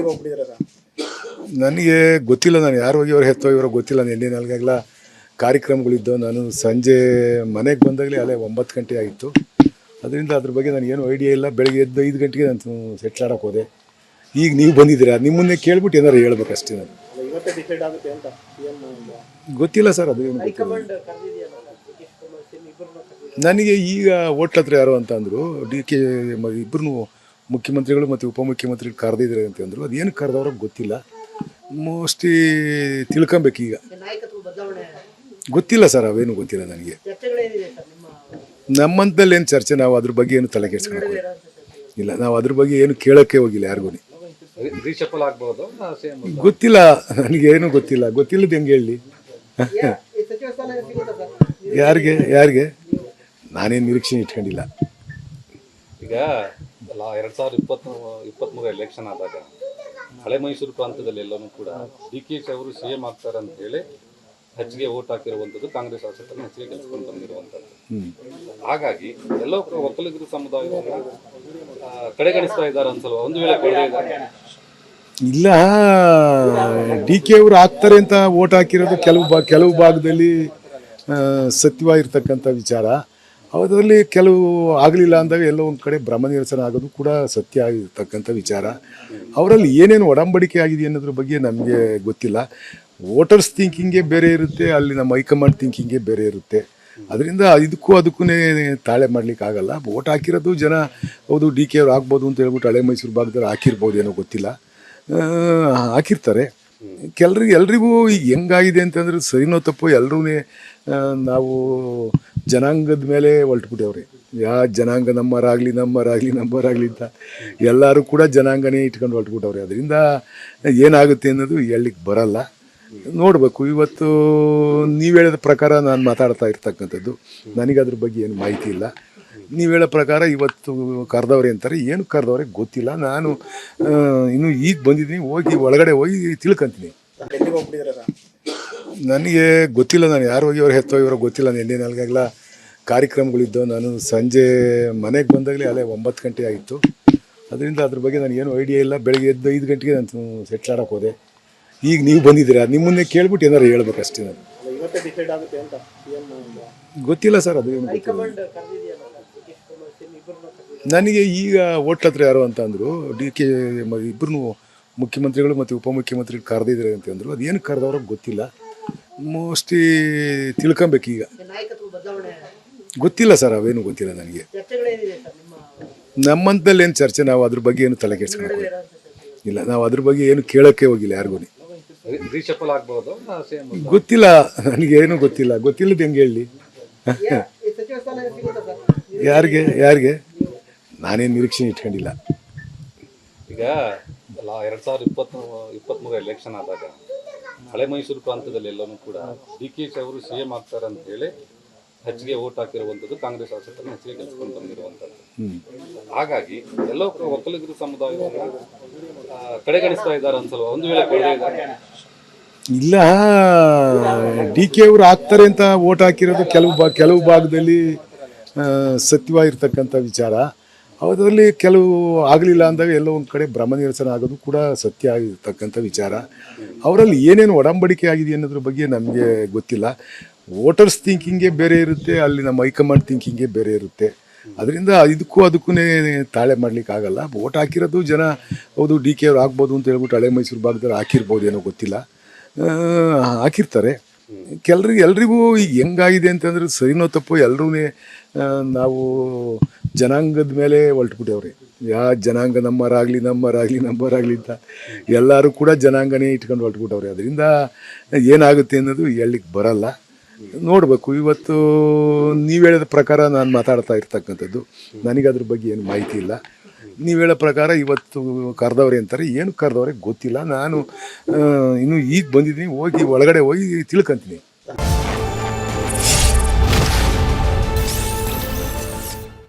ಹೋಗ್ಬಿಟ್ಟಿದಾರ. ನನಗೆ ಗೊತ್ತಿಲ್ಲ, ನಾನು ಯಾರು ಹೋಗಿವ್ರು ಹೆತ್ತೋಗಿವ್ರೋ ಗೊತ್ತಿಲ್ಲ. ನಿನ್ನೆ ನನಗೆಲ್ಲ ಕಾರ್ಯಕ್ರಮಗಳಿದ್ದು ನಾನು ಸಂಜೆ ಮನೆಗೆ ಬಂದಾಗಲೇ ಅಲ್ಲೇ 9 ಗಂಟೆ ಆಯಿತು. ಅದರಿಂದ ಅದ್ರ ಬಗ್ಗೆ ನನಗೇನು ಐಡಿಯಾ ಇಲ್ಲ. ಬೆಳಗ್ಗೆ ಎದ್ದು 5 ಗಂಟೆಗೆ ನಾನು ಸೆಟ್ಲಾಡಕ್ಕೆ ಹೋದೆ. ಈಗ ನೀವು ಬಂದಿದ್ದೀರಾ, ನಿಮ್ಮನ್ನೇ ಕೇಳ್ಬಿಟ್ಟು ಏನಾರು ಹೇಳ್ಬೇಕಷ್ಟೇ. ನಾನು ಇವತ್ತೇ ಡಿಸೈಡ್ ಆಗುತ್ತೆ ಅಂತ ಗೊತ್ತಿಲ್ಲ ಸರ್, ಅದು ಏನು ನನಗೆ. ಈಗ ಹೋಟ್ಲ ಹತ್ರ ಯಾರು ಅಂತ ಅಂದರು, DK ಇಬ್ಬರು ಮುಖ್ಯಮಂತ್ರಿಗಳು ಮತ್ತು ಉಪಮುಖ್ಯಮಂತ್ರಿಗಳು ಕರೆದಿದ್ದಾರೆ ಅಂತ ಅಂದರು. ಅದೇನು ಕರೆದವ್ರಿಗೆ ಗೊತ್ತಿಲ್ಲ. ಮೋಸ್ಟ್ಲಿ ತಿಳ್ಕೊಬೇಕು. ಈಗ ಗೊತ್ತಿಲ್ಲ ಸರ್, ಅವೇನು ಗೊತ್ತಿಲ್ಲ ನನಗೆ. ನಮ್ಮಂತಲ್ಲಿ ಏನು ಚರ್ಚೆ, ನಾವು ಅದ್ರ ಬಗ್ಗೆ ಏನು ತಲೆ ಕೆಡ್ಸ್ಕೊಳಕ್ಕೆ ಇಲ್ಲ. ನಾವು ಅದ್ರ ಬಗ್ಗೆ ಏನು ಕೇಳೋಕ್ಕೆ ಹೋಗಿಲ್ಲ ಯಾರಿಗೂ. ಗೊತ್ತಿಲ್ಲ ನನಗೇನು ಗೊತ್ತಿಲ್ಲ. ಗೊತ್ತಿಲ್ಲದ ಹೆಂಗೆ ಹೇಳಿ ಯಾರಿಗೆ ನಾನೇನು ನಿರೀಕ್ಷೆ ಇಟ್ಕೊಂಡಿಲ್ಲ. ಈಗ 2023 ಎಲೆಕ್ಷನ್ ಆದಾಗ ಹಳೆ ಮೈಸೂರು ಪ್ರಾಂತ್ಯದಲ್ಲಿ ಎಲ್ಲನೂ ಕೂಡ DK ಅವರು CM ಆಗ್ತಾರೆ ಅಂತ ಹೇಳಿ ಹೆಚ್ಚಿಗೆ ವೋಟ್ ಹಾಕಿರುವಂಥದ್ದು, ಕಾಂಗ್ರೆಸ್ ಶಾಸಕರನ್ನು ಹೆಚ್ಚಿಗೆ ಗೆಲ್ಸ್ಕೊಂಡು ಬಂದಿರುವಂಥದ್ದು. ಹಾಗಾಗಿ ಎಲ್ಲೋ ಒಕ್ಕಲಿಗರ ಸಮುದಾಯವನ್ನು ಕಡೆಗಣಿಸ್ತಾ ಇದ್ದಾರೆ ಅನ್ಸಲ್ವಾ? ಒಂದು ವೇಳೆ ಇಲ್ಲ, DK ಅವರು ಆಗ್ತಾರೆ ಅಂತ ವೋಟ್ ಹಾಕಿರೋದು ಕೆಲವು ಭಾಗದಲ್ಲಿ ಸತ್ಯವಾಗಿರ್ತಕ್ಕಂಥ ವಿಚಾರ. ಅದರಲ್ಲಿ ಕೆಲವು ಆಗಲಿಲ್ಲ ಅಂದಾಗ ಎಲ್ಲೋ ಒಂದು ಕಡೆ ಭ್ರಮ ನಿರಸನ ಆಗೋದು ಕೂಡ ಸತ್ಯ ಆಗಿರ್ತಕ್ಕಂಥ ವಿಚಾರ. ಅವರಲ್ಲಿ ಏನೇನು ಒಡಂಬಡಿಕೆ ಆಗಿದೆ ಅನ್ನೋದ್ರ ಬಗ್ಗೆ ನಮಗೆ ಗೊತ್ತಿಲ್ಲ. ವೋಟರ್ಸ್ ಥಿಂಕಿಂಗೇ ಬೇರೆ ಇರುತ್ತೆ, ಅಲ್ಲಿ ನಮ್ಮ ಹೈಕಮಾಂಡ್ ಥಿಂಕಿಂಗೇ ಬೇರೆ ಇರುತ್ತೆ. ಅದರಿಂದ ಅದಕ್ಕೂ ತಾಳೆ ಮಾಡ್ಲಿಕ್ಕೆ ಆಗಲ್ಲ. ವೋಟ್ ಹಾಕಿರೋದು ಜನ ಹೌದು DK ಅವ್ರು ಆಗ್ಬೋದು ಅಂತ ಹೇಳ್ಬಿಟ್ಟು ಹಳೆ ಮೈಸೂರು ಭಾಗದಲ್ಲಿ ಹಾಕಿರ್ಬೋದು, ಏನೋ ಗೊತ್ತಿಲ್ಲ, ಹಾಕಿರ್ತಾರೆ. ಎಲ್ರಿಗೂ ಈಗ ಹೆಂಗಾಗಿದೆ ಅಂತಂದ್ರೆ ಸರಿನೋ ತಪ್ಪು ಎಲ್ಲರೂ ನಾವು ಜನಾಂಗದ ಮೇಲೆ ಹೊಲ್ಟ್ಬಿಟ್ಟವ್ರೆ. ಜನಾಂಗ ನಮ್ಮರಾಗಲಿ ಅಂತ ಎಲ್ಲರೂ ಕೂಡ ಜನಾಂಗನೇ ಇಟ್ಕೊಂಡು ಹೊಲ್ಟ್ಬಿಟ್ಟವ್ರೆ. ಅದರಿಂದ ಏನಾಗುತ್ತೆ ಅನ್ನೋದು ಹೇಳಲಿಕ್ಕೆ ಬರಲ್ಲ, ನೋಡಬೇಕು. ಇವತ್ತು ನೀವು ಹೇಳಿದ ಪ್ರಕಾರ ನಾನು ಮಾತಾಡ್ತಾ ಇರ್ತಕ್ಕಂಥದ್ದು, ನನಗೆ ಅದ್ರ ಬಗ್ಗೆ ಏನು ಮಾಹಿತಿ ಇಲ್ಲ. ನೀವು ಹೇಳೋ ಪ್ರಕಾರ ಇವತ್ತು ಕರೆದವ್ರೆ ಅಂತಾರೆ, ಏನು ಕರೆದವ್ರೆ ಗೊತ್ತಿಲ್ಲ. ನಾನು ಇನ್ನೂ ಈಗ ಬಂದಿದ್ದೀನಿ, ಒಳಗಡೆ ಹೋಗಿ ತಿಳ್ಕೊಂತೀನಿ. ನನಗೆ ಗೊತ್ತಿಲ್ಲ, ನಾನು ಯಾರು ಹೋಗಿವ್ರು ಹೆತ್ತೋಗಿವ್ರೋ ಗೊತ್ತಿಲ್ಲ. ನಿನ್ನೆ ನನಗೆಲ್ಲ ಕಾರ್ಯಕ್ರಮಗಳಿದ್ದು ನಾನು ಸಂಜೆ ಮನೆಗೆ ಬಂದಾಗಲೇ ಅಲ್ಲೇ 9 ಗಂಟೆ ಆಯಿತು. ಅದರಿಂದ ಅದ್ರ ಬಗ್ಗೆ ನನಗೇನು ಐಡಿಯಾ ಇಲ್ಲ. ಬೆಳಗ್ಗೆ ಎದ್ದು 5 ಗಂಟೆಗೆ ನಾನು ಸೆಟ್ಲಾಡಕ್ಕೆ ಹೋದೆ. ಈಗ ನೀವು ಬಂದಿದ್ದೀರಾ, ನಿಮ್ಮನ್ನೇ ಕೇಳ್ಬಿಟ್ಟು ಏನಾರು ಹೇಳ್ಬೇಕಷ್ಟೇ. ನಾನು ಇವತ್ತೇ ಡಿಸೈಡ್ ಆಗುತ್ತೆ ಅಂತ ಗೊತ್ತಿಲ್ಲ ಸರ್, ಅದು ಏನು ನನಗೆ. ಈಗ ಹೋಟ್ಲ ಹತ್ರ ಯಾರು ಅಂತ ಅಂದರು, DK ಇಬ್ಬರು ಮುಖ್ಯಮಂತ್ರಿಗಳು ಮತ್ತು ಉಪಮುಖ್ಯಮಂತ್ರಿಗಳು ಕರೆದಿದ್ದಾರೆ ಅಂತ ಅಂದರು. ಅದೇನು ಕರೆದವ್ರಿಗೆ ಗೊತ್ತಿಲ್ಲ. ಮೋಸ್ಟ್ಲಿ ತಿಳ್ಕೊಬೇಕು. ಈಗ ಗೊತ್ತಿಲ್ಲ ಸರ್, ಅವೇನು ಗೊತ್ತಿಲ್ಲ ನನಗೆ. ನಮ್ಮಂತಲ್ಲಿ ಏನು ಚರ್ಚೆ, ನಾವು ಅದ್ರ ಬಗ್ಗೆ ಏನು ತಲೆ ಕೆಡ್ಸ್ಕೊಳಕ್ಕೆ ಇಲ್ಲ. ನಾವು ಅದ್ರ ಬಗ್ಗೆ ಏನು ಕೇಳೋಕ್ಕೆ ಹೋಗಿಲ್ಲ ಯಾರಿಗೂ. ಗೊತ್ತಿಲ್ಲ ನನಗೇನು ಗೊತ್ತಿಲ್ಲ. ಗೊತ್ತಿಲ್ಲದ ಹೆಂಗೆ ಹೇಳಿ ಯಾರಿಗೆ ನಾನೇನು ನಿರೀಕ್ಷೆ ಇಟ್ಕೊಂಡಿಲ್ಲ. ಈಗ 2023 ಎಲೆಕ್ಷನ್ ಆದಾಗ ಹಳೆ ಮೈಸೂರು ಪ್ರಾಂತ್ಯದಲ್ಲಿ ಎಲ್ಲನೂ ಕೂಡ DK ಅವರು CM ಆಗ್ತಾರೆ ಅಂತ ಹೇಳಿ ಹೆಚ್ಚಿಗೆ ವೋಟ್ ಹಾಕಿರುವಂಥದ್ದು, ಕಾಂಗ್ರೆಸ್ ಶಾಸಕರನ್ನು ಹೆಚ್ಚಿಗೆ ಗೆಲ್ಸ್ಕೊಂಡು ಬಂದಿರುವಂಥದ್ದು. ಹಾಗಾಗಿ ಎಲ್ಲೋ ಒಕ್ಕಲಿಗರ ಸಮುದಾಯವನ್ನು ಕಡೆಗಣಿಸ್ತಾ ಇದ್ದಾರೆ ಅನ್ಸಲ್ವಾ? ಒಂದು ವೇಳೆ ಇಲ್ಲ, DK ಅವರು ಆಗ್ತಾರೆ ಅಂತ ವೋಟ್ ಹಾಕಿರೋದು ಕೆಲವು ಭಾಗದಲ್ಲಿ ಸತ್ಯವಾಗಿರ್ತಕ್ಕಂಥ ವಿಚಾರ. ಅದರಲ್ಲಿ ಕೆಲವು ಆಗಲಿಲ್ಲ ಅಂದಾಗ ಎಲ್ಲೋ ಒಂದು ಕಡೆ ಭ್ರಮ ನಿರಸನ ಆಗೋದು ಕೂಡ ಸತ್ಯ ಆಗಿರ್ತಕ್ಕಂಥ ವಿಚಾರ. ಅವರಲ್ಲಿ ಏನೇನು ಒಡಂಬಡಿಕೆ ಆಗಿದೆ ಅನ್ನೋದ್ರ ಬಗ್ಗೆ ನಮಗೆ ಗೊತ್ತಿಲ್ಲ. ವೋಟರ್ಸ್ ಥಿಂಕಿಂಗೇ ಬೇರೆ ಇರುತ್ತೆ, ಅಲ್ಲಿ ನಮ್ಮ ಹೈಕಮಾಂಡ್ ಥಿಂಕಿಂಗೇ ಬೇರೆ ಇರುತ್ತೆ. ಅದರಿಂದ ಅದಕ್ಕೂ ತಾಳೆ ಮಾಡ್ಲಿಕ್ಕೆ ಆಗಲ್ಲ. ವೋಟ್ ಹಾಕಿರೋದು ಜನ ಹೌದು DK ಅವ್ರು ಆಗ್ಬೋದು ಅಂತ ಹೇಳ್ಬಿಟ್ಟು ಹಳೆ ಮೈಸೂರು ಭಾಗದಲ್ಲಿ ಹಾಕಿರ್ಬೋದು, ಏನೋ ಗೊತ್ತಿಲ್ಲ, ಹಾಕಿರ್ತಾರೆ. ಎಲ್ರಿಗೂ ಈಗ ಹೆಂಗಾಗಿದೆ ಅಂತಂದ್ರೆ ಸರಿನೋ ತಪ್ಪು ಎಲ್ಲರೂ ನಾವು ಜನಾಂಗದ ಮೇಲೆ ಹೊಲ್ಟ್ಬಿಟ್ಟವ್ರೆ. ಜನಾಂಗ ನಮ್ಮರಾಗಲಿ ಅಂತ ಎಲ್ಲರೂ ಕೂಡ ಜನಾಂಗನೇ ಇಟ್ಕೊಂಡು ಹೊಲ್ಟ್ಬಿಟ್ಟವ್ರೆ. ಅದರಿಂದ ಏನಾಗುತ್ತೆ ಅನ್ನೋದು ಹೇಳಲಿಕ್ಕೆ ಬರಲ್ಲ, ನೋಡಬೇಕು. ಇವತ್ತು ನೀವು ಹೇಳಿದ ಪ್ರಕಾರ ನಾನು ಮಾತಾಡ್ತಾ ಇರ್ತಕ್ಕಂಥದ್ದು, ನನಗೆ ಅದ್ರ ಬಗ್ಗೆ ಏನು ಮಾಹಿತಿ ಇಲ್ಲ. ನೀವು ಹೇಳೋ ಪ್ರಕಾರ ಇವತ್ತು ಕರೆದವ್ರೆ ಅಂತಾರೆ, ಏನು ಕರೆದವ್ರೆ ಗೊತ್ತಿಲ್ಲ. ನಾನು ಇನ್ನೂ ಈಗ ಬಂದಿದ್ದೀನಿ, ಒಳಗಡೆ ಹೋಗಿ ತಿಳ್ಕೊಂತೀನಿ.